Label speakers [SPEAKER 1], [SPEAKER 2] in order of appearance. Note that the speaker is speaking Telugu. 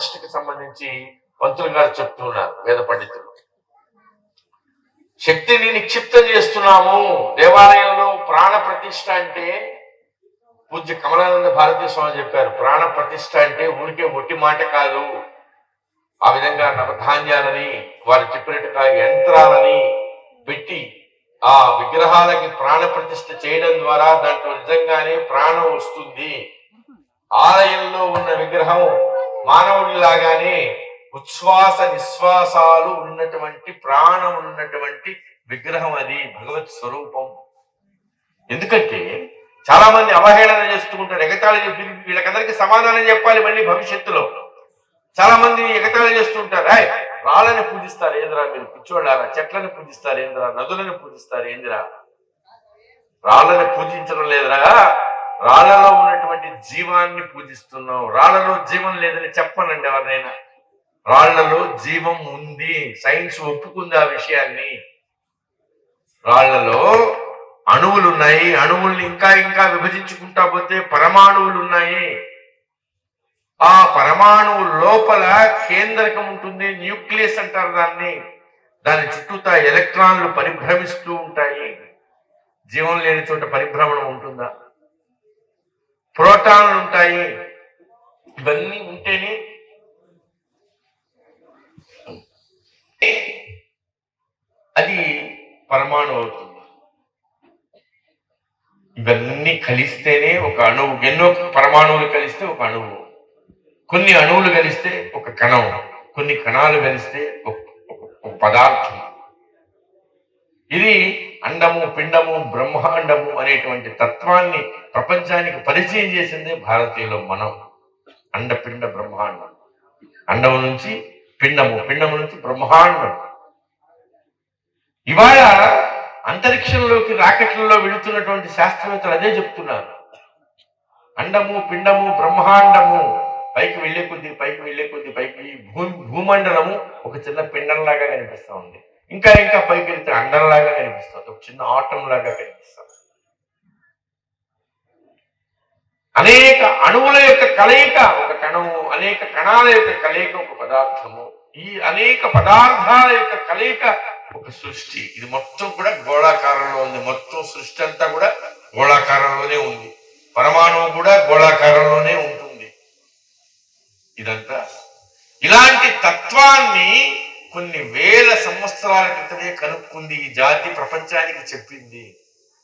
[SPEAKER 1] ప్రతిష్టకి సంబంధించి పంతులు గారు చెప్తున్నారు వేద పండితులు. శక్తిని నిక్షిప్తం చేస్తున్నాము దేవాలయంలో. ప్రాణ ప్రతిష్ఠ అంటే పూజ్య కమలానంద భారతీ స్వామి చెప్పారు, ప్రాణ ప్రతిష్ఠ అంటే ఊరికే ఒట్టి మాట కాదు. ఆ విధంగా నవధాన్యాలని వారు చెప్పినట్టుగా యంత్రాలని పెట్టి ఆ విగ్రహాలకి ప్రాణ ప్రతిష్ఠ చేయడం ద్వారా దాంట్లో నిజంగానే ప్రాణం వస్తుంది. ఆలయంలో ఉన్న విగ్రహం మానవుడి లాగానే ఉచ్ఛ్వాస నిశ్వాసాలు ఉన్నటువంటి ప్రాణం ఉన్నటువంటి విగ్రహం, అది భగవత్ స్వరూపం. ఎందుకంటే చాలా మంది అవహేళన చేస్తూ ఉంటారు, ఎగతాళి చెప్పి వీళ్ళకందరికీ సమాధానం చెప్పాలి. మళ్ళీ భవిష్యత్తులో చాలా మంది ఎగతాళి చేస్తుంటారు, రాళ్ళని పూజిస్తారు ఏంద్రా మీరు పిచ్చోళ్ళారా, చెట్లను పూజిస్తారు ఏంద్రా, నదులను పూజిస్తారు ఏందిరా. రాళ్ళని పూజించడం లేదురా, రాళ్లలో ఉన్నటువంటి జీవాన్ని పూజిస్తున్నాం. రాళ్లలో జీవం లేదని చెప్పనండి ఎవరినైనా. రాళ్లలో జీవం ఉంది, సైన్స్ ఒప్పుకుంది ఆ విషయాన్ని. రాళ్లలో అణువులు ఉన్నాయి, అణువుల్ని ఇంకా ఇంకా విభజించుకుంటా పోతే పరమాణువులు ఉన్నాయి. ఆ పరమాణువు లోపల కేంద్రకం ఉంటుంది, న్యూక్లియస్ అంటారు దాన్ని. దాని చుట్టూతా ఎలక్ట్రాన్లు పరిభ్రమిస్తూ ఉంటాయి. జీవం లేని చోట పరిభ్రమణం ఉంటుందా? ప్రోటాన్లు ఉంటాయి. ఇవన్నీ ఉంటేనే అది పరమాణు అవుతుంది. ఇవన్నీ కలిస్తేనే ఒక అణువు. ఎన్నో పరమాణువులు కలిస్తే ఒక అణువు, కొన్ని అణువులు కలిస్తే ఒక కణం, కొన్ని కణాలు కలిస్తే ఒక పదార్థం. ఇది అండము పిండము బ్రహ్మాండము అనేటువంటి తత్వాన్ని ప్రపంచానికి పరిచయం చేసిందే భారతీయులు మనం. అండపిండ బ్రహ్మాండం, అండము నుంచి పిండము, పిండము నుంచి బ్రహ్మాండం. ఇవాళ అంతరిక్షంలోకి రాకెట్లలో వెళుతున్నటువంటి శాస్త్రవేత్తలు అదే చెప్తున్నారు. అండము పిండము బ్రహ్మాండము పైకి వెళ్లే కొద్ది పైకి భూమండలము ఒక చిన్న పిండంలాగా కనిపిస్తా ఉంది. ఇంకా ఇంకా పైకి వెళ్తే అండంలాగా కనిపిస్తుంది, ఒక చిన్న ఆటం లాగా కనిపిస్తుంది. అనేక అణువుల యొక్క కలయిక ఒక కణము, అనేక కణాల యొక్క కలయిక ఒక పదార్థము, ఈ అనేక పదార్థాల యొక్క కలయిక ఒక సృష్టి. ఇది మొత్తం కూడా గోళాకారంలో ఉంది. మొత్తం సృష్టి అంతా కూడా గోళాకారంలోనే ఉంది. పరమాణువు కూడా గోళాకారంలోనే ఉంటుంది. ఇదంతా ఇలాంటి తత్వాన్ని కొన్ని వేల సంవత్సరాల క్రితమే కనుక్కుంది ఈ జాతి, ప్రపంచానికి చెప్పింది.